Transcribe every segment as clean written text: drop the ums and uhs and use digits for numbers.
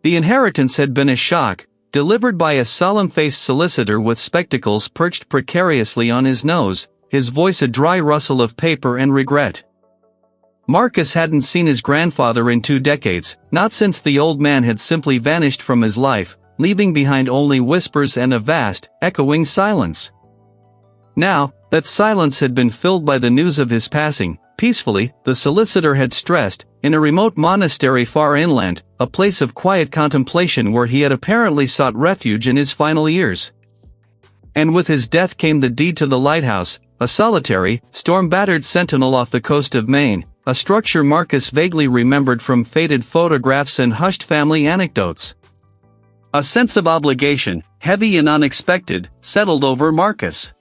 The inheritance had been a shock, delivered by a solemn-faced solicitor with spectacles perched precariously on his nose, his voice a dry rustle of paper and regret. Marcus hadn't seen his grandfather in 2 decades, not since the old man had simply vanished from his life, leaving behind only whispers and a vast, echoing silence. Now, that silence had been filled by the news of his passing. Peacefully, the solicitor had stressed, in a remote monastery far inland, a place of quiet contemplation where he had apparently sought refuge in his final years. And with his death came the deed to the lighthouse, a solitary, storm-battered sentinel off the coast of Maine, a structure Marcus vaguely remembered from faded photographs and hushed family anecdotes. A sense of obligation, heavy and unexpected, settled over Marcus.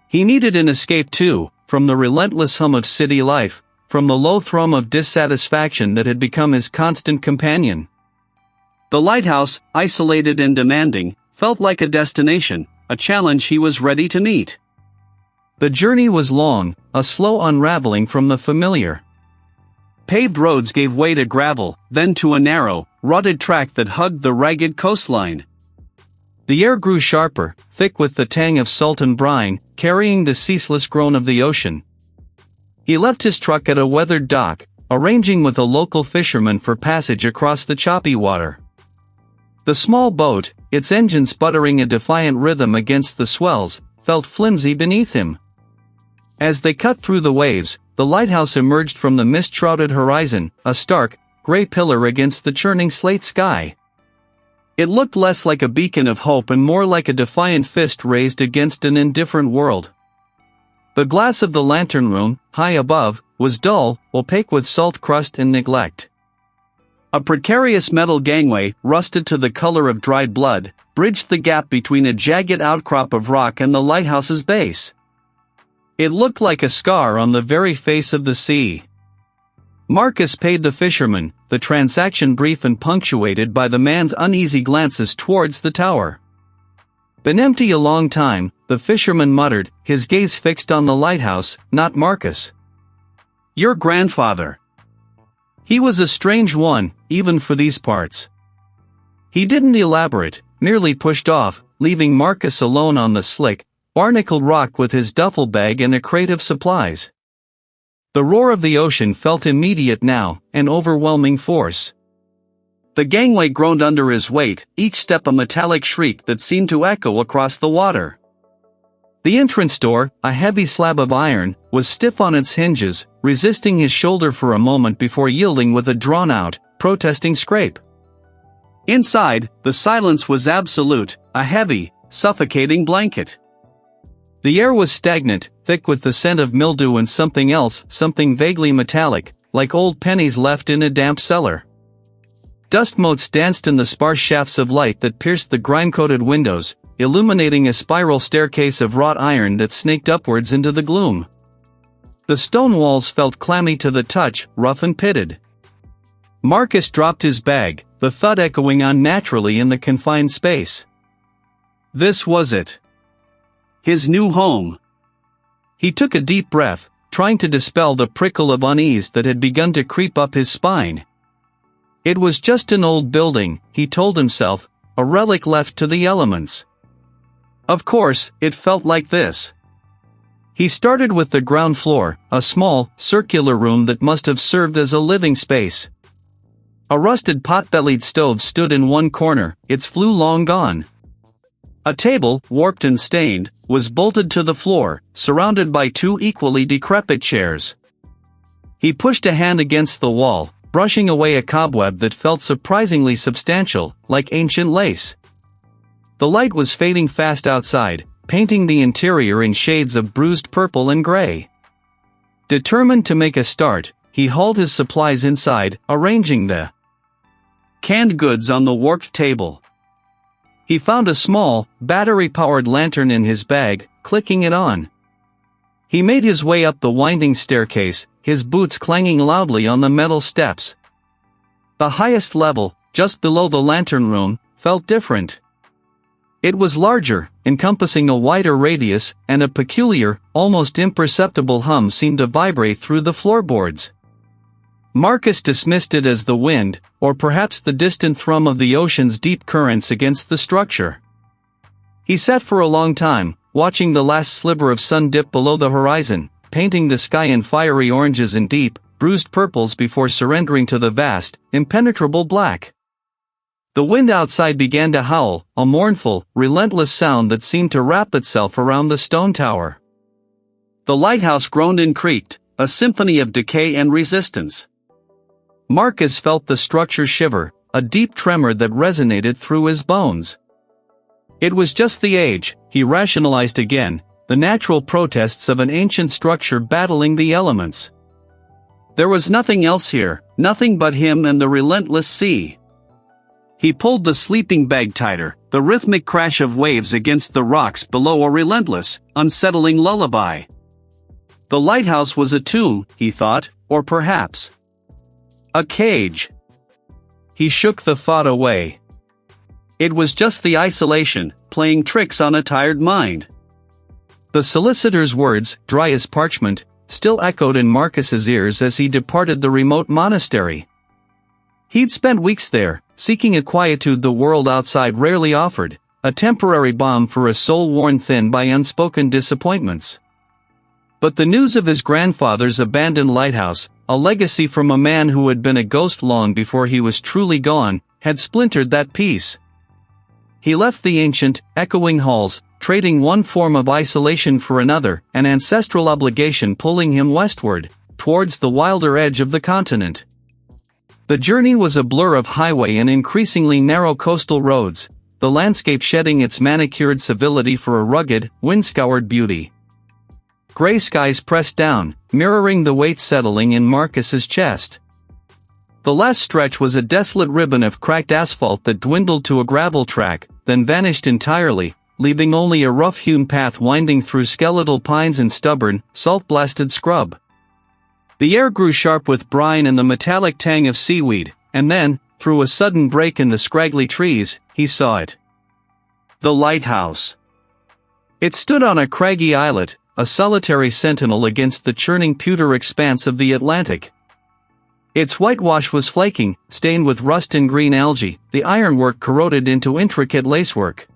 He needed an escape too, from the relentless hum of city life, from the low thrum of dissatisfaction that had become his constant companion. The lighthouse, isolated and demanding, felt like a destination, a challenge he was ready to meet. The journey was long, a slow unraveling from the familiar. Paved roads gave way to gravel, then to a narrow, rutted track that hugged the ragged coastline. The air grew sharper, thick with the tang of salt and brine, carrying the ceaseless groan of the ocean. He left his truck at a weathered dock, arranging with a local fisherman for passage across the choppy water. The small boat, its engine sputtering a defiant rhythm against the swells, felt flimsy beneath him. As they cut through the waves, the lighthouse emerged from the mist-shrouded horizon, a stark, gray pillar against the churning slate sky. It looked less like a beacon of hope and more like a defiant fist raised against an indifferent world. The glass of the lantern room, high above, was dull, opaque with salt crust and neglect. A precarious metal gangway, rusted to the color of dried blood, bridged the gap between a jagged outcrop of rock and the lighthouse's base. It looked like a scar on the very face of the sea. Marcus paid the fisherman, the transaction brief and punctuated by the man's uneasy glances towards the tower. "Been empty a long time," the fisherman muttered, his gaze fixed on the lighthouse, not Marcus. "Your grandfather. He was a strange one, even for these parts." He didn't elaborate, merely pushed off, leaving Marcus alone on the slick, barnacled rock with his duffel bag and a crate of supplies. The roar of the ocean felt immediate now, an overwhelming force. The gangway groaned under his weight, each step a metallic shriek that seemed to echo across the water. The entrance door, a heavy slab of iron, was stiff on its hinges, resisting his shoulder for a moment before yielding with a drawn-out, protesting scrape. Inside, the silence was absolute, a heavy, suffocating blanket. The air was stagnant, thick with the scent of mildew and something else, something vaguely metallic, like old pennies left in a damp cellar. Dust motes danced in the sparse shafts of light that pierced the grime-coated windows, illuminating a spiral staircase of wrought iron that snaked upwards into the gloom. The stone walls felt clammy to the touch, rough and pitted. Marcus dropped his bag, the thud echoing unnaturally in the confined space. This was it. His new home. He took a deep breath, trying to dispel the prickle of unease that had begun to creep up his spine. It was just an old building, he told himself, a relic left to the elements. Of course, it felt like this. He started with the ground floor, a small, circular room that must have served as a living space. A rusted pot-bellied stove stood in one corner, its flue long gone. A table, warped and stained, was bolted to the floor, surrounded by 2 equally decrepit chairs. He pushed a hand against the wall, brushing away a cobweb that felt surprisingly substantial, like ancient lace. The light was fading fast outside, painting the interior in shades of bruised purple and gray. Determined to make a start, he hauled his supplies inside, arranging the canned goods on the warped table. He found a small, battery-powered lantern in his bag, clicking it on. He made his way up the winding staircase, his boots clanging loudly on the metal steps. The highest level, just below the lantern room, felt different. It was larger, encompassing a wider radius, and a peculiar, almost imperceptible hum seemed to vibrate through the floorboards. Marcus dismissed it as the wind, or perhaps the distant thrum of the ocean's deep currents against the structure. He sat for a long time, watching the last sliver of sun dip below the horizon, painting the sky in fiery oranges and deep, bruised purples before surrendering to the vast, impenetrable black. The wind outside began to howl, a mournful, relentless sound that seemed to wrap itself around the stone tower. The lighthouse groaned and creaked, a symphony of decay and resistance. Marcus felt the structure shiver, a deep tremor that resonated through his bones. It was just the age, he rationalized again, the natural protests of an ancient structure battling the elements. There was nothing else here, nothing but him and the relentless sea. He pulled the sleeping bag tighter, the rhythmic crash of waves against the rocks below a relentless, unsettling lullaby. The lighthouse was a tomb, he thought, or perhaps a cage. He shook the thought away. It was just the isolation, playing tricks on a tired mind. The solicitor's words, dry as parchment, still echoed in Marcus's ears as he departed the remote monastery. He'd spent weeks there, seeking a quietude the world outside rarely offered, a temporary balm for a soul worn thin by unspoken disappointments. But the news of his grandfather's abandoned lighthouse, a legacy from a man who had been a ghost long before he was truly gone, had splintered that peace. He left the ancient, echoing halls, trading one form of isolation for another, an ancestral obligation pulling him westward, towards the wilder edge of the continent. The journey was a blur of highway and increasingly narrow coastal roads, the landscape shedding its manicured civility for a rugged, wind-scoured beauty. Gray skies pressed down, mirroring the weight settling in Marcus's chest. The last stretch was a desolate ribbon of cracked asphalt that dwindled to a gravel track, then vanished entirely, leaving only a rough-hewn path winding through skeletal pines and stubborn, salt-blasted scrub. The air grew sharp with brine and the metallic tang of seaweed, and then, through a sudden break in the scraggly trees, he saw it. The lighthouse. It stood on a craggy islet, a solitary sentinel against the churning pewter expanse of the Atlantic. Its whitewash was flaking, stained with rust and green algae, the ironwork corroded into intricate lacework.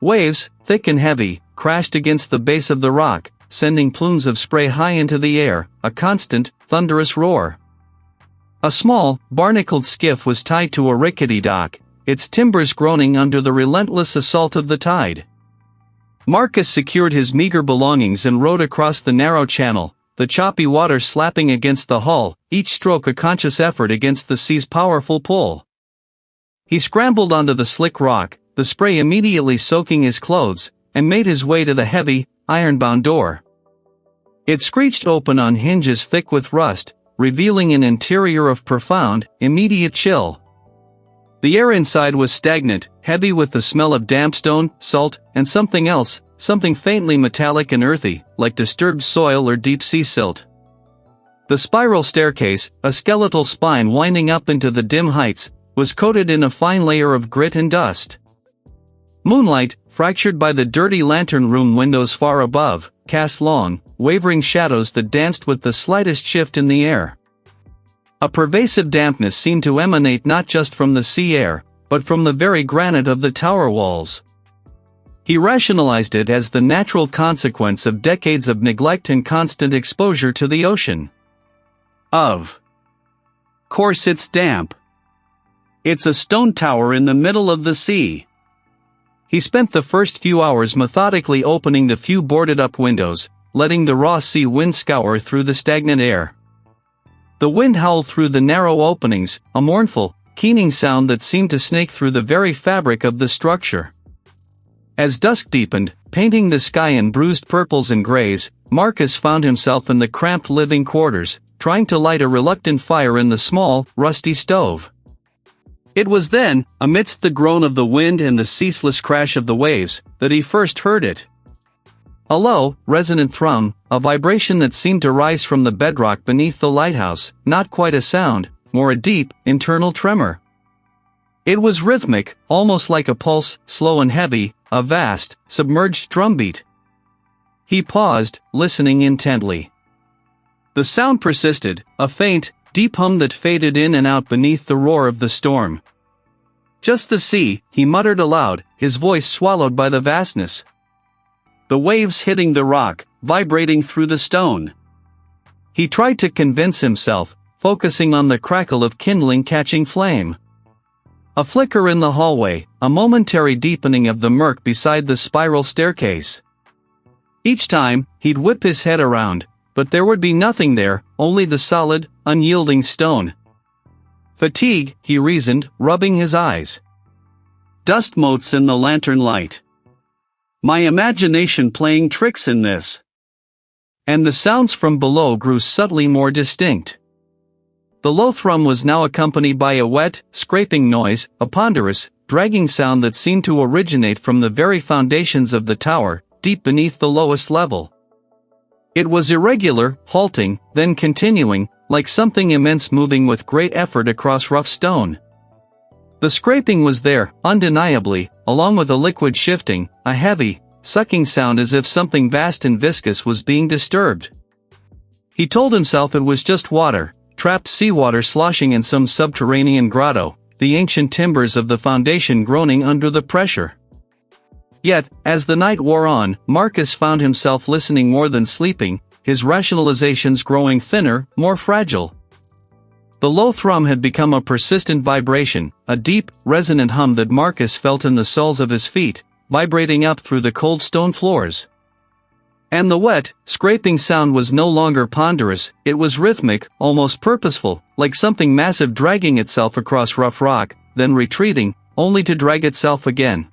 Waves, thick and heavy, crashed against the base of the rock, sending plumes of spray high into the air, a constant, thunderous roar. A small, barnacled skiff was tied to a rickety dock, its timbers groaning under the relentless assault of the tide. Marcus secured his meager belongings and rowed across the narrow channel, the choppy water slapping against the hull, each stroke a conscious effort against the sea's powerful pull. He scrambled onto the slick rock, the spray immediately soaking his clothes, and made his way to the heavy, iron-bound door. It screeched open on hinges thick with rust, revealing an interior of profound, immediate chill. The air inside was stagnant, heavy with the smell of damp stone, salt, and something else, something faintly metallic and earthy, like disturbed soil or deep-sea silt. The spiral staircase, a skeletal spine winding up into the dim heights, was coated in a fine layer of grit and dust. Moonlight, fractured by the dirty lantern room windows far above, cast long, wavering shadows that danced with the slightest shift in the air. A pervasive dampness seemed to emanate not just from the sea air, but from the very granite of the tower walls. He rationalized it as the natural consequence of decades of neglect and constant exposure to the ocean. Of course it's damp. It's a stone tower in the middle of the sea. He spent the first few hours methodically opening the few boarded-up windows, letting the raw sea wind scour through the stagnant air. The wind howled through the narrow openings, a mournful, keening sound that seemed to snake through the very fabric of the structure. As dusk deepened, painting the sky in bruised purples and grays, Marcus found himself in the cramped living quarters, trying to light a reluctant fire in the small, rusty stove. It was then, amidst the groan of the wind and the ceaseless crash of the waves, that he first heard it. A low, resonant thrum, a vibration that seemed to rise from the bedrock beneath the lighthouse, not quite a sound, more a deep, internal tremor. It was rhythmic, almost like a pulse, slow and heavy, a vast, submerged drumbeat. He paused, listening intently. The sound persisted, a faint, deep hum that faded in and out beneath the roar of the storm. "Just the sea," he muttered aloud, his voice swallowed by the vastness. The waves hitting the rock, vibrating through the stone. He tried to convince himself, focusing on the crackle of kindling catching flame. A flicker in the hallway, a momentary deepening of the murk beside the spiral staircase. Each time, he'd whip his head around, but there would be nothing there, only the solid, unyielding stone. Fatigue, he reasoned, rubbing his eyes. Dust motes in the lantern light. My imagination playing tricks in this. And the sounds from below grew subtly more distinct. The low thrum was now accompanied by a wet, scraping noise, a ponderous, dragging sound that seemed to originate from the very foundations of the tower, deep beneath the lowest level. It was irregular, halting, then continuing, like something immense moving with great effort across rough stone. The scraping was there, undeniably, along with a liquid shifting, a heavy, sucking sound as if something vast and viscous was being disturbed. He told himself it was just water, trapped seawater sloshing in some subterranean grotto, the ancient timbers of the foundation groaning under the pressure. Yet, as the night wore on, Marcus found himself listening more than sleeping, his rationalizations growing thinner, more fragile. The low thrum had become a persistent vibration, a deep, resonant hum that Marcus felt in the soles of his feet, vibrating up through the cold stone floors. And the wet, scraping sound was no longer ponderous, it was rhythmic, almost purposeful, like something massive dragging itself across rough rock, then retreating, only to drag itself again.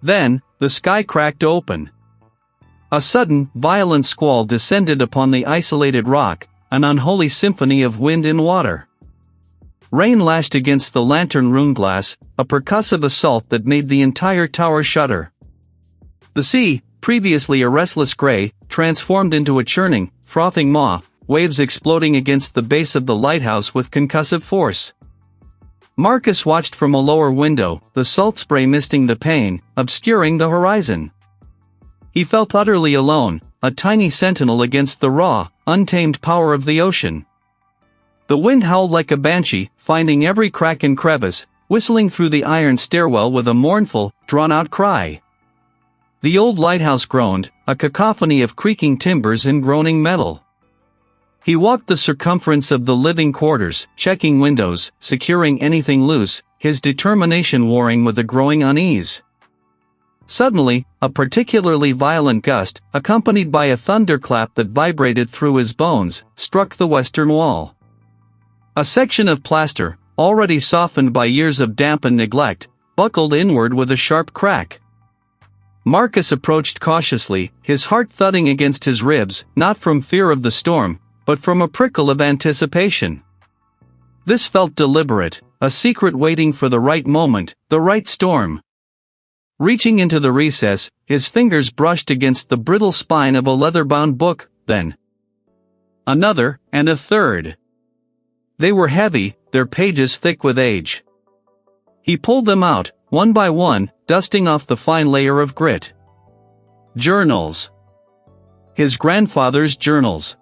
Then, the sky cracked open. A sudden, violent squall descended upon the isolated rock, an unholy symphony of wind and water. Rain lashed against the lantern rune glass, a percussive assault that made the entire tower shudder. The sea, previously a restless gray, transformed into a churning, frothing maw, waves exploding against the base of the lighthouse with concussive force. Marcus watched from a lower window, the salt spray misting the pane, obscuring the horizon. He felt utterly alone, a tiny sentinel against the raw, untamed power of the ocean. The wind howled like a banshee, finding every crack and crevice, whistling through the iron stairwell with a mournful, drawn-out cry. The old lighthouse groaned, a cacophony of creaking timbers and groaning metal. He walked the circumference of the living quarters, checking windows, securing anything loose, his determination warring with a growing unease. Suddenly, a particularly violent gust, accompanied by a thunderclap that vibrated through his bones, struck the western wall. A section of plaster, already softened by years of damp and neglect, buckled inward with a sharp crack. Marcus approached cautiously, his heart thudding against his ribs, not from fear of the storm, but from a prickle of anticipation. This felt deliberate, a secret waiting for the right moment, the right storm. Reaching into the recess, his fingers brushed against the brittle spine of a leather-bound book, then another, and a third. They were heavy, their pages thick with age. He pulled them out, one by one, dusting off the fine layer of grit. Journals. His grandfather's journals.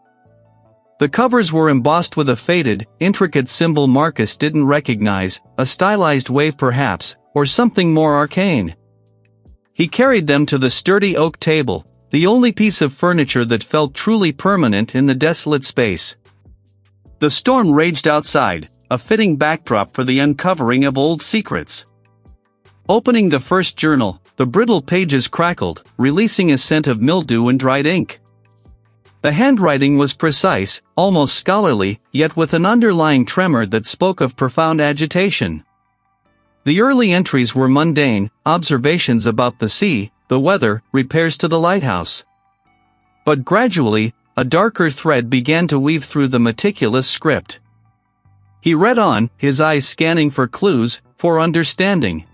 The covers were embossed with a faded, intricate symbol Marcus didn't recognize, a stylized wave perhaps, or something more arcane. He carried them to the sturdy oak table, the only piece of furniture that felt truly permanent in the desolate space. The storm raged outside, a fitting backdrop for the uncovering of old secrets. Opening the first journal, the brittle pages crackled, releasing a scent of mildew and dried ink. The handwriting was precise, almost scholarly, yet with an underlying tremor that spoke of profound agitation. The early entries were mundane, observations about the sea, the weather, repairs to the lighthouse. But gradually, a darker thread began to weave through the meticulous script. He read on, his eyes scanning for clues, for understanding.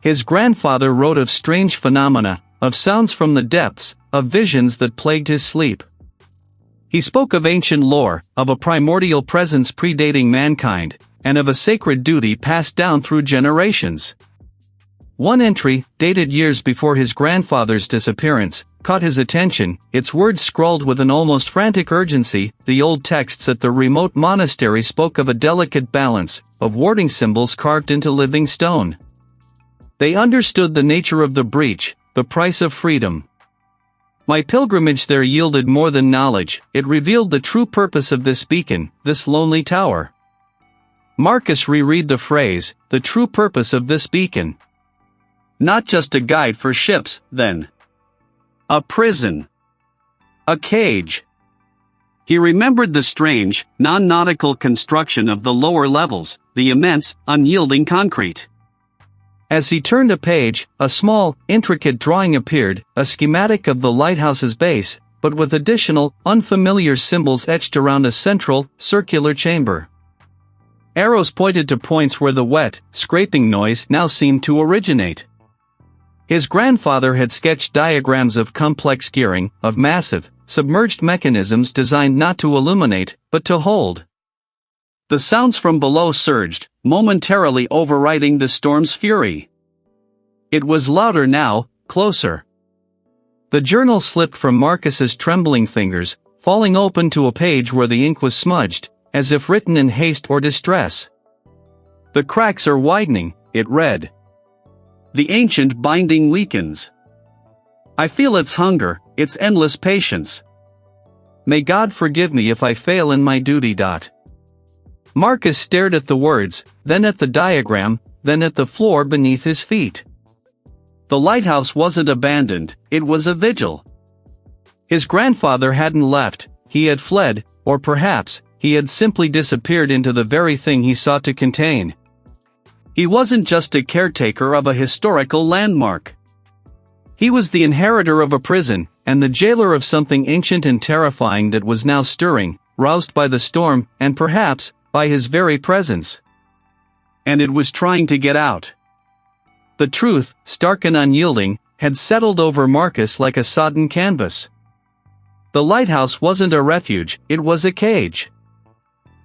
His grandfather wrote of strange phenomena, of sounds from the depths, of visions that plagued his sleep. He spoke of ancient lore, of a primordial presence predating mankind, and of a sacred duty passed down through generations. One entry, dated years before his grandfather's disappearance, caught his attention, its words scrawled with an almost frantic urgency. The old texts at the remote monastery spoke of a delicate balance, of warding symbols carved into living stone. They understood the nature of the breach, the price of freedom. My pilgrimage there yielded more than knowledge, it revealed the true purpose of this beacon, this lonely tower. Marcus reread the phrase, the true purpose of this beacon. Not just a guide for ships, then. A prison. A cage. He remembered the strange, non-nautical construction of the lower levels, the immense, unyielding concrete. As he turned a page, a small, intricate drawing appeared, a schematic of the lighthouse's base, but with additional, unfamiliar symbols etched around a central, circular chamber. Arrows pointed to points where the wet, scraping noise now seemed to originate. His grandfather had sketched diagrams of complex gearing, of massive, submerged mechanisms designed not to illuminate, but to hold. The sounds from below surged, momentarily overriding the storm's fury. It was louder now, closer. The journal slipped from Marcus's trembling fingers, falling open to a page where the ink was smudged, as if written in haste or distress. The cracks are widening, it read. The ancient binding weakens. I feel its hunger, its endless patience. May God forgive me if I fail in my duty. Marcus stared at the words, then at the diagram, then at the floor beneath his feet. The lighthouse wasn't abandoned, it was a vigil. His grandfather hadn't left, he had fled, or perhaps, he had simply disappeared into the very thing he sought to contain. He wasn't just a caretaker of a historical landmark. He was the inheritor of a prison, and the jailer of something ancient and terrifying that was now stirring, roused by the storm, and perhaps, by his very presence. And it was trying to get out. The truth, stark and unyielding, had settled over Marcus like a sodden canvas. The lighthouse wasn't a refuge, it was a cage.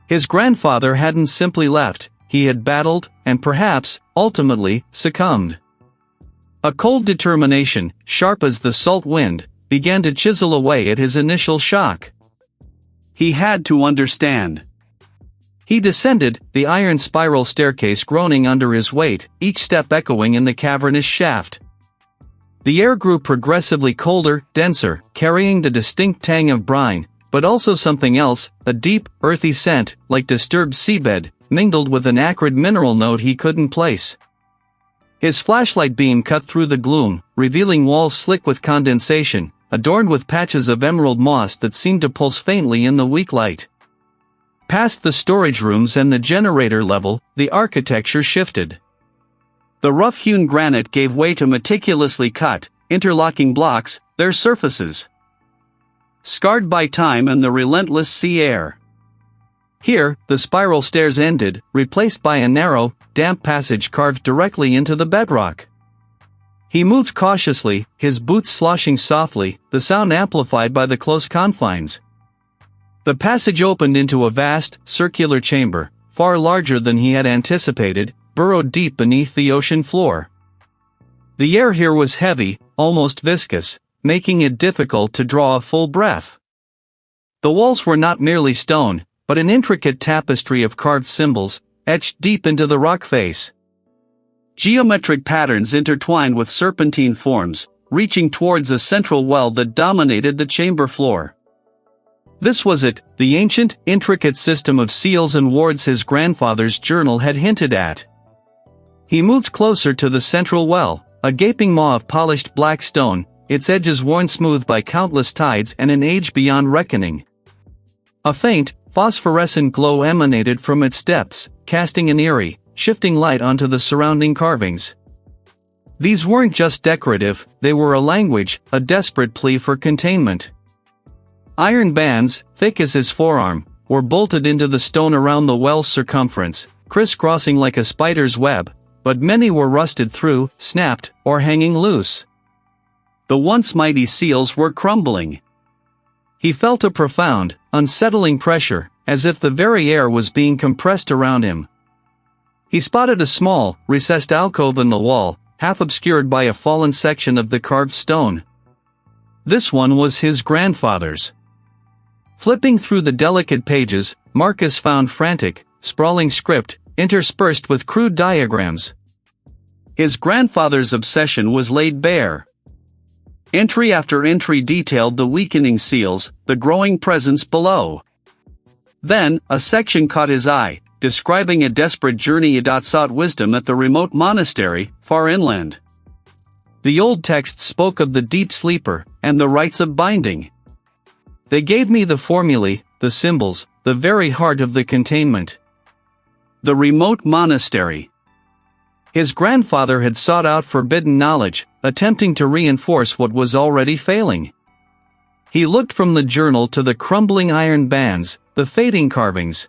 His grandfather hadn't simply left, he had battled, and perhaps, ultimately, succumbed. A cold determination, sharp as the salt wind, began to chisel away at his initial shock. He had to understand. He descended, the iron spiral staircase groaning under his weight, each step echoing in the cavernous shaft. The air grew progressively colder, denser, carrying the distinct tang of brine, but also something else, a deep, earthy scent, like disturbed seabed, mingled with an acrid mineral note he couldn't place. His flashlight beam cut through the gloom, revealing walls slick with condensation, adorned with patches of emerald moss that seemed to pulse faintly in the weak light. Past the storage rooms and the generator level, the architecture shifted. The rough-hewn granite gave way to meticulously cut, interlocking blocks, their surfaces scarred by time and the relentless sea air. Here, the spiral stairs ended, replaced by a narrow, damp passage carved directly into the bedrock. He moved cautiously, his boots sloshing softly, the sound amplified by the close confines. The passage opened into a vast, circular chamber, far larger than he had anticipated, burrowed deep beneath the ocean floor. The air here was heavy, almost viscous, making it difficult to draw a full breath. The walls were not merely stone, but an intricate tapestry of carved symbols, etched deep into the rock face. Geometric patterns intertwined with serpentine forms, reaching towards a central well that dominated the chamber floor. This was it, the ancient, intricate system of seals and wards his grandfather's journal had hinted at. He moved closer to the central well, a gaping maw of polished black stone, its edges worn smooth by countless tides and an age beyond reckoning. A faint, phosphorescent glow emanated from its depths, casting an eerie, shifting light onto the surrounding carvings. These weren't just decorative, they were a language, a desperate plea for containment. Iron bands, thick as his forearm, were bolted into the stone around the well's circumference, crisscrossing like a spider's web, but many were rusted through, snapped, or hanging loose. The once mighty seals were crumbling. He felt a profound, unsettling pressure, as if the very air was being compressed around him. He spotted a small, recessed alcove in the wall, half obscured by a fallen section of the carved stone. This one was his grandfather's. Flipping through the delicate pages, Marcus found frantic, sprawling script, interspersed with crude diagrams. His grandfather's obsession was laid bare. Entry after entry detailed the weakening seals, the growing presence below. Then, a section caught his eye, describing a desperate journey sought wisdom at the remote monastery, far inland. The old text spoke of the deep sleeper, and the rites of binding. They gave me the formulae, the symbols, the very heart of the containment. The remote monastery. His grandfather had sought out forbidden knowledge, attempting to reinforce what was already failing. He looked from the journal to the crumbling iron bands, the fading carvings.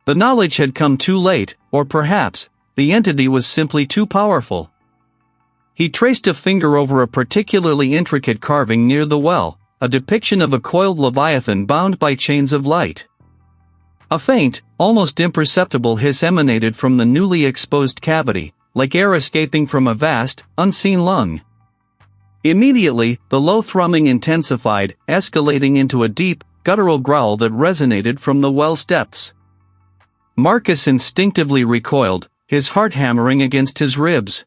The knowledge had come too late, or perhaps, the entity was simply too powerful. He traced a finger over a particularly intricate carving near the well, a depiction of a coiled leviathan bound by chains of light. A faint, almost imperceptible hiss emanated from the newly exposed cavity, like air escaping from a vast, unseen lung. Immediately, the low thrumming intensified, escalating into a deep, guttural growl that resonated from the well's depths. Marcus instinctively recoiled, his heart hammering against his ribs.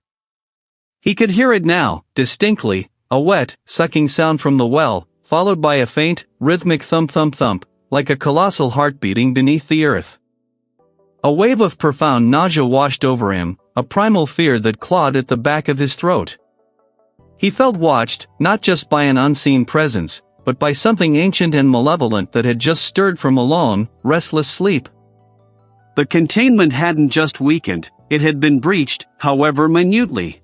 He could hear it now, distinctly, a wet, sucking sound from the well, followed by a faint, rhythmic thump-thump-thump, like a colossal heart beating beneath the earth. A wave of profound nausea washed over him, a primal fear that clawed at the back of his throat. He felt watched, not just by an unseen presence, but by something ancient and malevolent that had just stirred from a long, restless sleep. The containment hadn't just weakened, it had been breached, however minutely.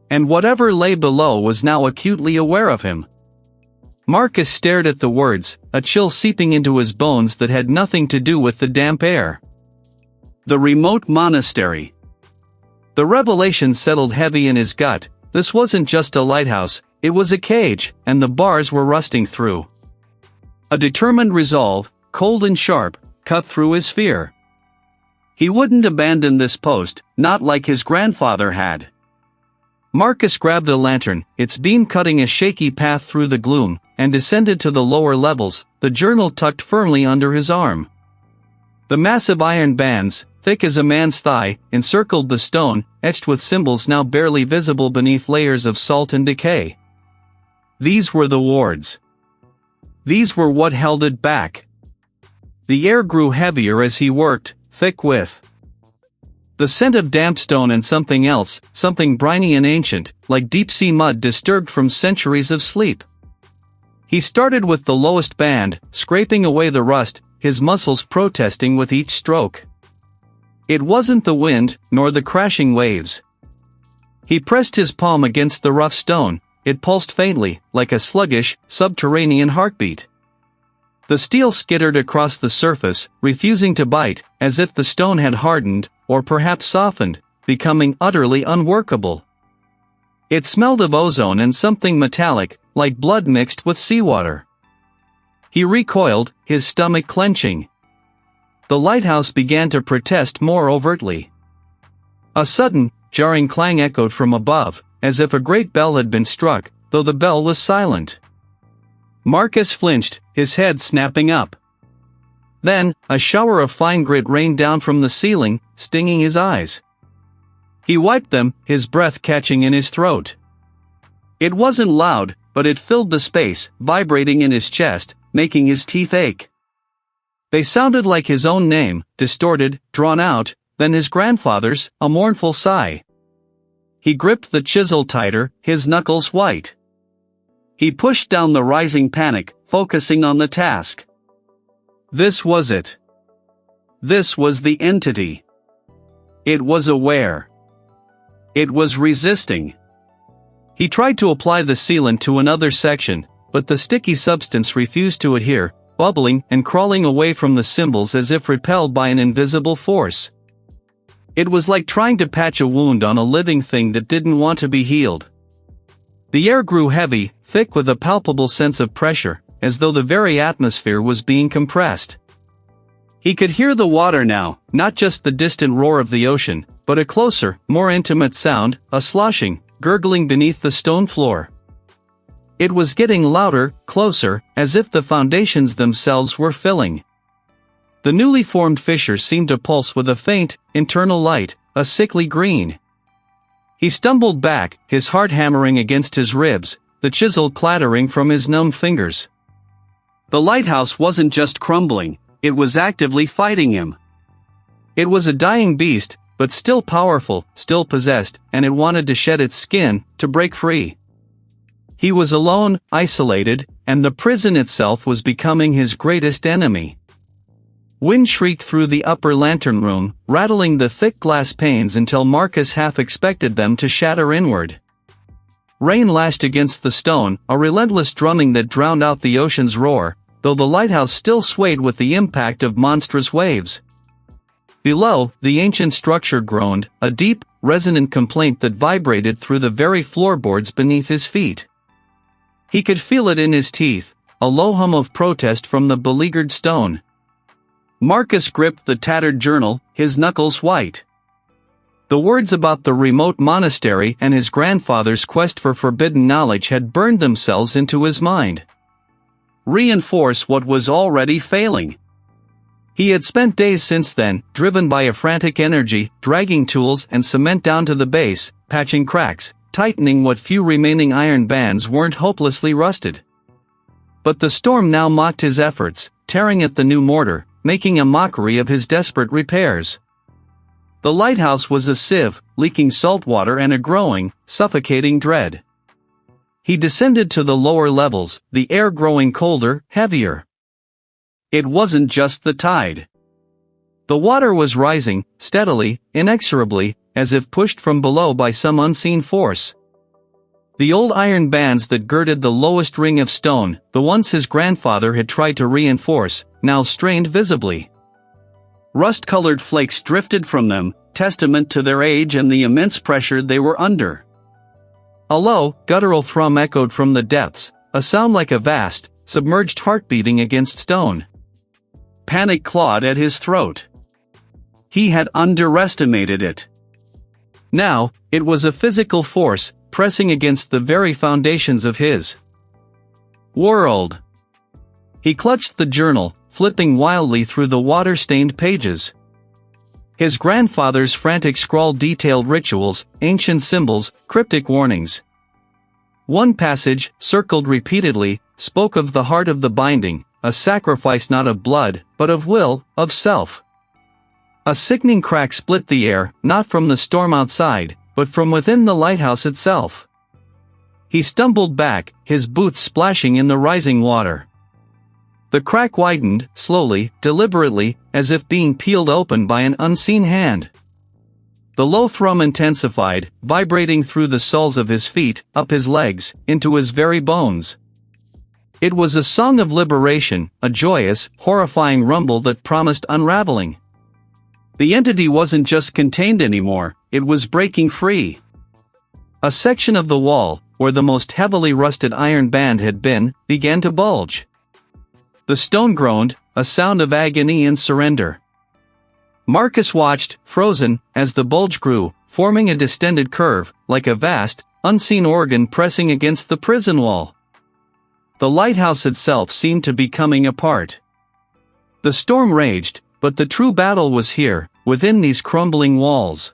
And whatever lay below was now acutely aware of him. Marcus stared at the words, a chill seeping into his bones that had nothing to do with the damp air. The remote monastery. The revelation settled heavy in his gut. This wasn't just a lighthouse, it was a cage, and the bars were rusting through. A determined resolve, cold and sharp, cut through his fear. He wouldn't abandon this post, not like his grandfather had. Marcus grabbed a lantern, its beam cutting a shaky path through the gloom, and descended to the lower levels, the journal tucked firmly under his arm. The massive iron bands, thick as a man's thigh, encircled the stone, etched with symbols now barely visible beneath layers of salt and decay. These were the wards. These were what held it back. The air grew heavier as he worked, thick with the scent of damp stone and something else, something briny and ancient, like deep-sea mud disturbed from centuries of sleep. He started with the lowest band, scraping away the rust, his muscles protesting with each stroke. It wasn't the wind, nor the crashing waves. He pressed his palm against the rough stone, it pulsed faintly, like a sluggish, subterranean heartbeat. The steel skittered across the surface, refusing to bite, as if the stone had hardened, or perhaps softened, becoming utterly unworkable. It smelled of ozone and something metallic, like blood mixed with seawater. He recoiled, his stomach clenching. The lighthouse began to protest more overtly. A sudden, jarring clang echoed from above, as if a great bell had been struck, though the bell was silent. Marcus flinched, his head snapping up. Then, a shower of fine grit rained down from the ceiling, stinging his eyes. He wiped them, his breath catching in his throat. It wasn't loud, but it filled the space, vibrating in his chest, making his teeth ache. They sounded like his own name, distorted, drawn out, then his grandfather's, a mournful sigh. He gripped the chisel tighter, his knuckles white. He pushed down the rising panic, focusing on the task. This was it. This was the entity. It was aware. It was resisting. He tried to apply the sealant to another section, but the sticky substance refused to adhere, bubbling and crawling away from the symbols as if repelled by an invisible force. It was like trying to patch a wound on a living thing that didn't want to be healed. The air grew heavy, thick with a palpable sense of pressure, as though the very atmosphere was being compressed. He could hear the water now, not just the distant roar of the ocean, but a closer, more intimate sound, a sloshing, gurgling beneath the stone floor. It was getting louder, closer, as if the foundations themselves were filling. The newly formed fissure seemed to pulse with a faint, internal light, a sickly green. He stumbled back, his heart hammering against his ribs, the chisel clattering from his numb fingers. The lighthouse wasn't just crumbling, it was actively fighting him. It was a dying beast, but still powerful, still possessed, and it wanted to shed its skin, to break free. He was alone, isolated, and the prison itself was becoming his greatest enemy. Wind shrieked through the upper lantern room, rattling the thick glass panes until Marcus half expected them to shatter inward. Rain lashed against the stone, a relentless drumming that drowned out the ocean's roar, though the lighthouse still swayed with the impact of monstrous waves. Below, the ancient structure groaned, a deep, resonant complaint that vibrated through the very floorboards beneath his feet. He could feel it in his teeth, a low hum of protest from the beleaguered stone. Marcus gripped the tattered journal, his knuckles white. The words about the remote monastery and his grandfather's quest for forbidden knowledge had burned themselves into his mind. Reinforce what was already failing. He had spent days since then, driven by a frantic energy, dragging tools and cement down to the base, patching cracks, tightening what few remaining iron bands weren't hopelessly rusted. But the storm now mocked his efforts, tearing at the new mortar, making a mockery of his desperate repairs. The lighthouse was a sieve, leaking salt water and a growing, suffocating dread. He descended to the lower levels, the air growing colder, heavier. It wasn't just the tide. The water was rising, steadily, inexorably, as if pushed from below by some unseen force. The old iron bands that girded the lowest ring of stone, the ones his grandfather had tried to reinforce, now strained visibly. Rust-colored flakes drifted from them, testament to their age and the immense pressure they were under. A low, guttural thrum echoed from the depths, a sound like a vast, submerged heart beating against stone. Panic clawed at his throat. He had underestimated it. Now, it was a physical force, pressing against the very foundations of his world. He clutched the journal, flipping wildly through the water-stained pages. His grandfather's frantic scrawl detailed rituals, ancient symbols, cryptic warnings. One passage, circled repeatedly, spoke of the heart of the binding, a sacrifice not of blood, but of will, of self. A sickening crack split the air, not from the storm outside, but from within the lighthouse itself. He stumbled back, his boots splashing in the rising water. The crack widened, slowly, deliberately, as if being peeled open by an unseen hand. The low thrum intensified, vibrating through the soles of his feet, up his legs, into his very bones. It was a song of liberation, a joyous, horrifying rumble that promised unraveling. The entity wasn't just contained anymore, it was breaking free. A section of the wall, where the most heavily rusted iron band had been, began to bulge. The stone groaned, a sound of agony and surrender. Marcus watched, frozen, as the bulge grew, forming a distended curve, like a vast, unseen organ pressing against the prison wall. The lighthouse itself seemed to be coming apart. The storm raged, but the true battle was here, within these crumbling walls.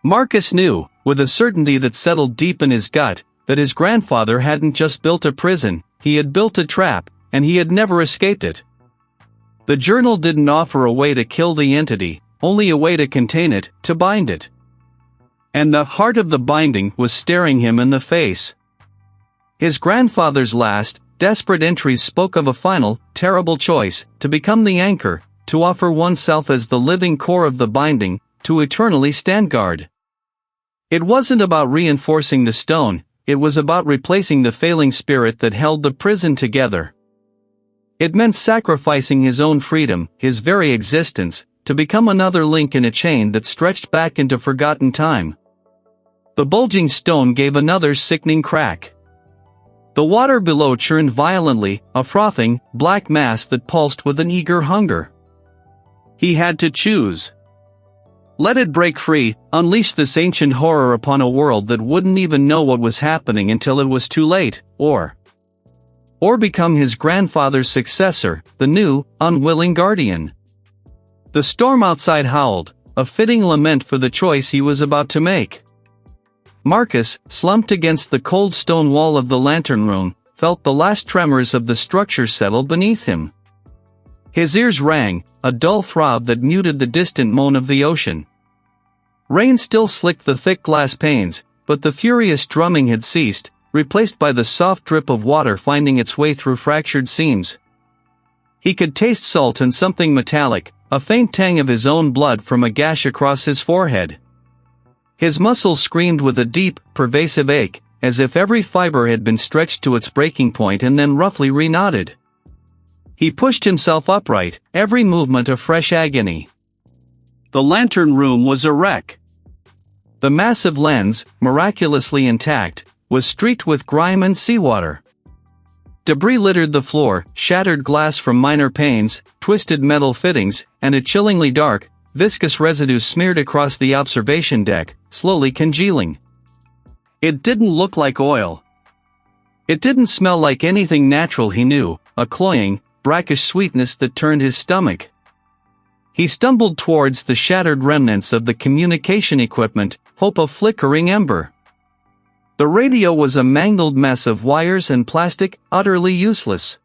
Marcus knew, with a certainty that settled deep in his gut, that his grandfather hadn't just built a prison, he had built a trap, and he had never escaped it. The journal didn't offer a way to kill the entity, only a way to contain it, to bind it. And the heart of the binding was staring him in the face. His grandfather's last, desperate entries spoke of a final, terrible choice, to become the anchor, to offer oneself as the living core of the binding, to eternally stand guard. It wasn't about reinforcing the stone, it was about replacing the failing spirit that held the prison together. It meant sacrificing his own freedom, his very existence, to become another link in a chain that stretched back into forgotten time. The bulging stone gave another sickening crack. The water below churned violently, a frothing, black mass that pulsed with an eager hunger. He had to choose. Let it break free, unleash this ancient horror upon a world that wouldn't even know what was happening until it was too late, or become his grandfather's successor, the new, unwilling guardian. The storm outside howled, a fitting lament for the choice he was about to make. Marcus, slumped against the cold stone wall of the lantern room, felt the last tremors of the structure settle beneath him. His ears rang, a dull throb that muted the distant moan of the ocean. Rain still slicked the thick glass panes, but the furious drumming had ceased, replaced by the soft drip of water finding its way through fractured seams. He could taste salt and something metallic, a faint tang of his own blood from a gash across his forehead. His muscles screamed with a deep, pervasive ache, as if every fiber had been stretched to its breaking point and then roughly reknotted. He pushed himself upright, every movement a fresh agony. The lantern room was a wreck. The massive lens, miraculously intact, was streaked with grime and seawater. Debris littered the floor, shattered glass from minor panes, twisted metal fittings, and a chillingly dark, viscous residue smeared across the observation deck, slowly congealing. It didn't look like oil. It didn't smell like anything natural he knew, a cloying, brackish sweetness that turned his stomach. He stumbled towards the shattered remnants of the communication equipment, hope a flickering ember. The radio was a mangled mess of wires and plastic, utterly useless.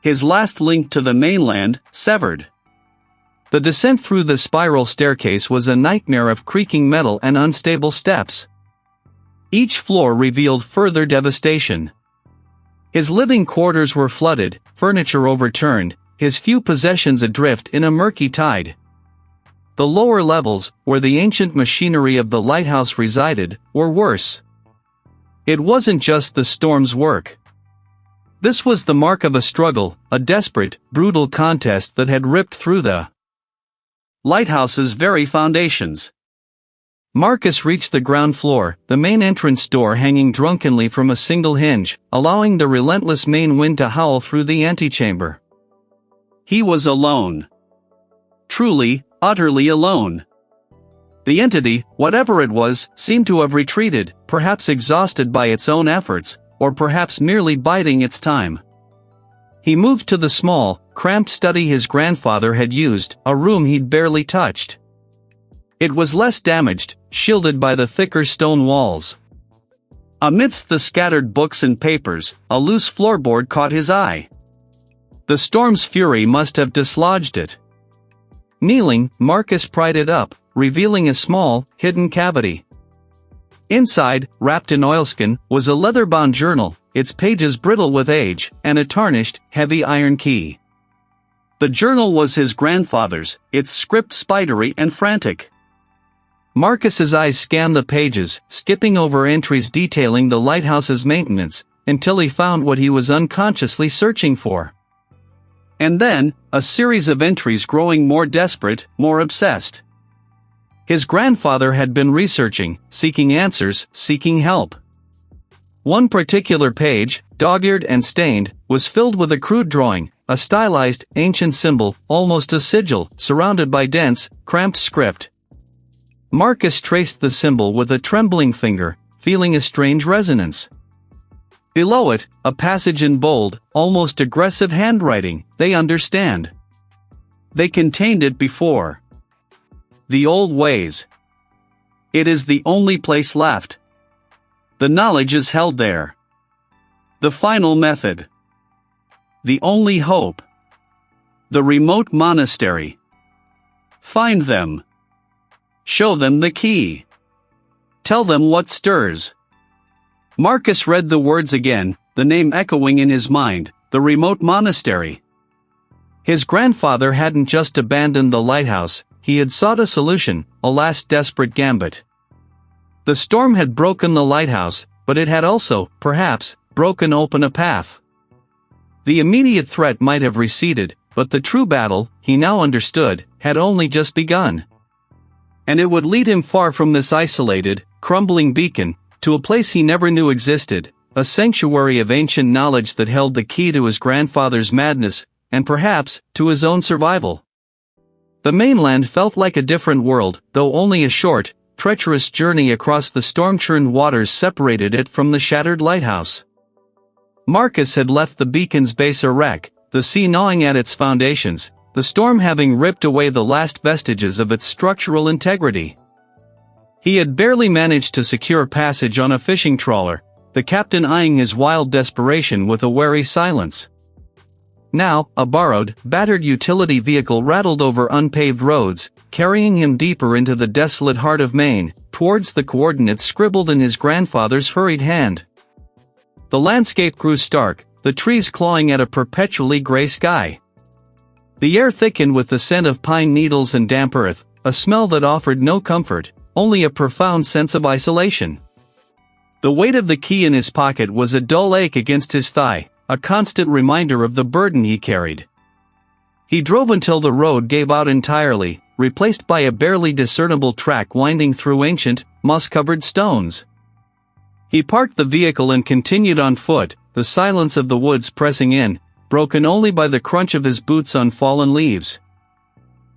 His last link to the mainland, severed. The descent through the spiral staircase was a nightmare of creaking metal and unstable steps. Each floor revealed further devastation. His living quarters were flooded, furniture overturned, his few possessions adrift in a murky tide. The lower levels, where the ancient machinery of the lighthouse resided, were worse. It wasn't just the storm's work. This was the mark of a struggle, a desperate, brutal contest that had ripped through the lighthouse's very foundations. Marcus reached the ground floor, the main entrance door hanging drunkenly from a single hinge, allowing the relentless Maine wind to howl through the antechamber. He was alone. Truly, utterly alone. The entity, whatever it was, seemed to have retreated, perhaps exhausted by its own efforts, or perhaps merely biding its time. He moved to the small, cramped study his grandfather had used, a room he'd barely touched. It was less damaged, shielded by the thicker stone walls. Amidst the scattered books and papers, a loose floorboard caught his eye. The storm's fury must have dislodged it. Kneeling, Marcus pried it up, revealing a small, hidden cavity. Inside, wrapped in oilskin, was a leather-bound journal, its pages brittle with age, and a tarnished, heavy iron key. The journal was his grandfather's, its script spidery and frantic. Marcus's eyes scanned the pages, skipping over entries detailing the lighthouse's maintenance, until he found what he was unconsciously searching for. And then, a series of entries growing more desperate, more obsessed. His grandfather had been researching, seeking answers, seeking help. One particular page, dog-eared and stained, was filled with a crude drawing, a stylized, ancient symbol, almost a sigil, surrounded by dense, cramped script. Marcus traced the symbol with a trembling finger, feeling a strange resonance. Below it, a passage in bold, almost aggressive handwriting, "They understand. They contained it before. The old ways. It is the only place left. The knowledge is held there. The final method. The only hope. The remote monastery. Find them. Show them the key. Tell them what stirs." Marcus read the words again, the name echoing in his mind, the remote monastery. His grandfather hadn't just abandoned the lighthouse, he had sought a solution, a last desperate gambit. The storm had broken the lighthouse, but it had also, perhaps, broken open a path. The immediate threat might have receded, but the true battle, he now understood, had only just begun. And it would lead him far from this isolated, crumbling beacon, to a place he never knew existed, a sanctuary of ancient knowledge that held the key to his grandfather's madness, and perhaps, to his own survival. The mainland felt like a different world, though only a short, treacherous journey across the storm-churned waters separated it from the shattered lighthouse. Marcus had left the beacon's base a wreck, the sea gnawing at its foundations, the storm having ripped away the last vestiges of its structural integrity. He had barely managed to secure passage on a fishing trawler, the captain eyeing his wild desperation with a wary silence. Now, a borrowed, battered utility vehicle rattled over unpaved roads, carrying him deeper into the desolate heart of Maine, towards the coordinates scribbled in his grandfather's hurried hand. The landscape grew stark, the trees clawing at a perpetually gray sky. The air thickened with the scent of pine needles and damp earth, a smell that offered no comfort, only a profound sense of isolation. The weight of the key in his pocket was a dull ache against his thigh, a constant reminder of the burden he carried. He drove until the road gave out entirely, replaced by a barely discernible track winding through ancient, moss-covered stones. He parked the vehicle and continued on foot, the silence of the woods pressing in, broken only by the crunch of his boots on fallen leaves.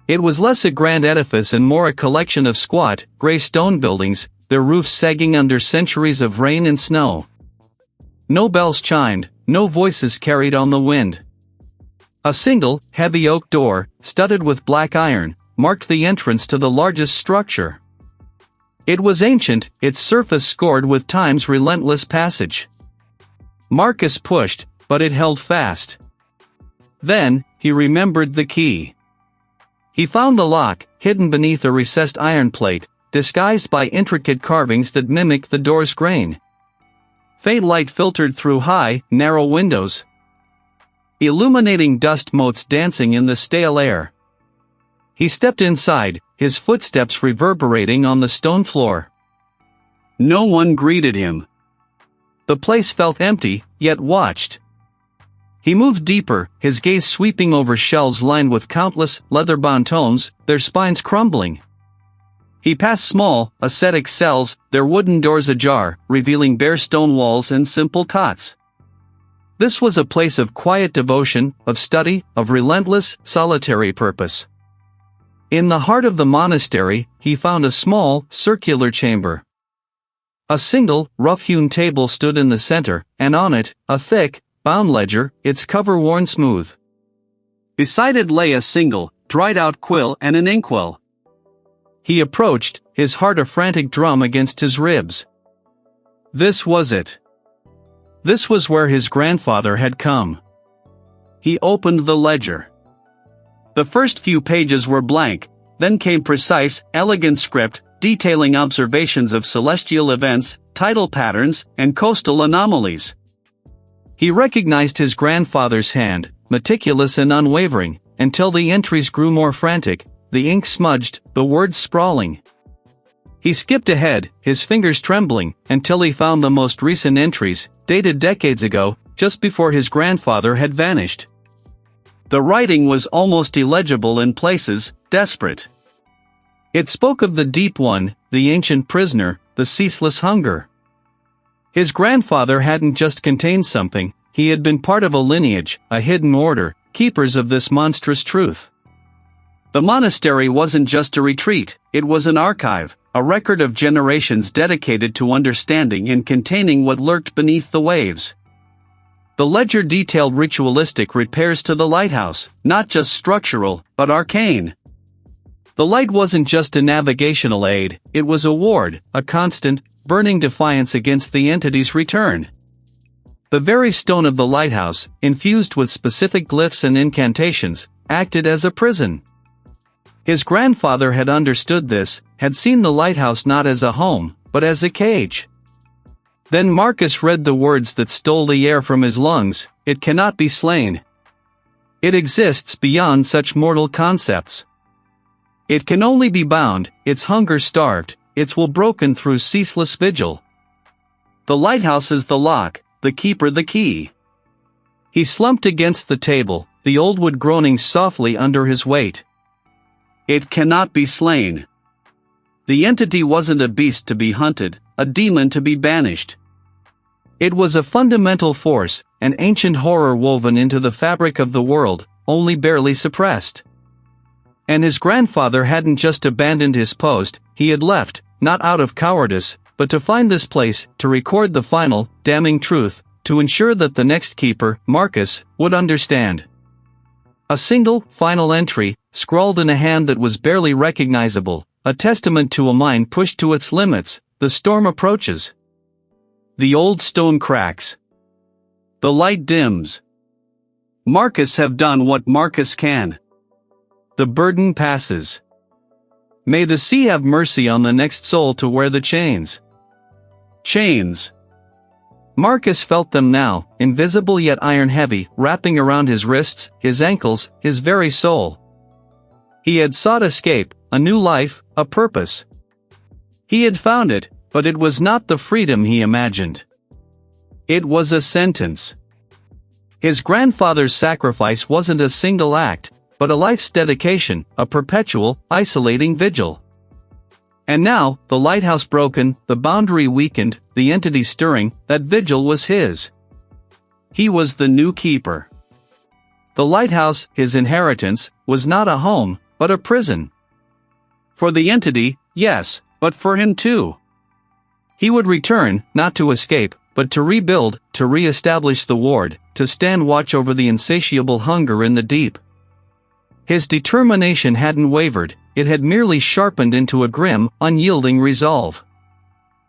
It was less a grand edifice and more a collection of squat, gray stone buildings, their roofs sagging under centuries of rain and snow. No bells chimed, no voices carried on the wind. A single, heavy oak door, studded with black iron, marked the entrance to the largest structure. It was ancient, its surface scored with time's relentless passage. Marcus pushed, but it held fast. Then, he remembered the key. He found the lock, hidden beneath a recessed iron plate, disguised by intricate carvings that mimicked the door's grain. Faint light filtered through high, narrow windows, illuminating dust motes dancing in the stale air. He stepped inside, his footsteps reverberating on the stone floor. No one greeted him. The place felt empty, yet watched. He moved deeper, his gaze sweeping over shelves lined with countless, leather-bound tomes, their spines crumbling. He passed small, ascetic cells, their wooden doors ajar, revealing bare stone walls and simple cots. This was a place of quiet devotion, of study, of relentless, solitary purpose. In the heart of the monastery, he found a small, circular chamber. A single, rough-hewn table stood in the center, and on it, a thick, bound ledger, its cover worn smooth. Beside it lay a single, dried-out quill and an inkwell. He approached, his heart a frantic drum against his ribs. This was it. This was where his grandfather had come. He opened the ledger. The first few pages were blank, then came precise, elegant script, detailing observations of celestial events, tidal patterns, and coastal anomalies. He recognized his grandfather's hand, meticulous and unwavering, until the entries grew more frantic, the ink smudged, the words sprawling. He skipped ahead, his fingers trembling, until he found the most recent entries, dated decades ago, just before his grandfather had vanished. The writing was almost illegible in places, desperate. It spoke of the deep one, the ancient prisoner, the ceaseless hunger. His grandfather hadn't just contained something, he had been part of a lineage, a hidden order, keepers of this monstrous truth. The monastery wasn't just a retreat, it was an archive, a record of generations dedicated to understanding and containing what lurked beneath the waves. The ledger detailed ritualistic repairs to the lighthouse, not just structural, but arcane. The light wasn't just a navigational aid, it was a ward, a constant, burning defiance against the entity's return. The very stone of the lighthouse, infused with specific glyphs and incantations, acted as a prison. His grandfather had understood this, had seen the lighthouse not as a home, but as a cage. Then Marcus read the words that stole the air from his lungs: it cannot be slain. It exists beyond such mortal concepts. It can only be bound, its hunger starved, its will broken through ceaseless vigil. The lighthouse is the lock, the keeper the key. He slumped against the table, the old wood groaning softly under his weight. It cannot be slain. The entity wasn't a beast to be hunted, a demon to be banished. It was a fundamental force, an ancient horror woven into the fabric of the world, only barely suppressed. And his grandfather hadn't just abandoned his post, he had left, not out of cowardice, but to find this place, to record the final, damning truth, to ensure that the next keeper, Marcus, would understand. A single, final entry, scrawled in a hand that was barely recognizable, a testament to a mind pushed to its limits. The storm approaches. The old stone cracks. The light dims. Marcus have done what Marcus can. The burden passes. May the sea have mercy on the next soul to wear the chains. Chains. Marcus felt them now, invisible yet iron-heavy, wrapping around his wrists, his ankles, his very soul. He had sought escape, a new life, a purpose. He had found it, but it was not the freedom he imagined. It was a sentence. His grandfather's sacrifice wasn't a single act, but a life's dedication, a perpetual, isolating vigil. And now, the lighthouse broken, the boundary weakened, the entity stirring, that vigil was his. He was the new keeper. The lighthouse, his inheritance, was not a home, but a prison. For the entity, yes, but for him too. He would return, not to escape, but to rebuild, to re-establish the ward, to stand watch over the insatiable hunger in the deep. His determination hadn't wavered, it had merely sharpened into a grim, unyielding resolve.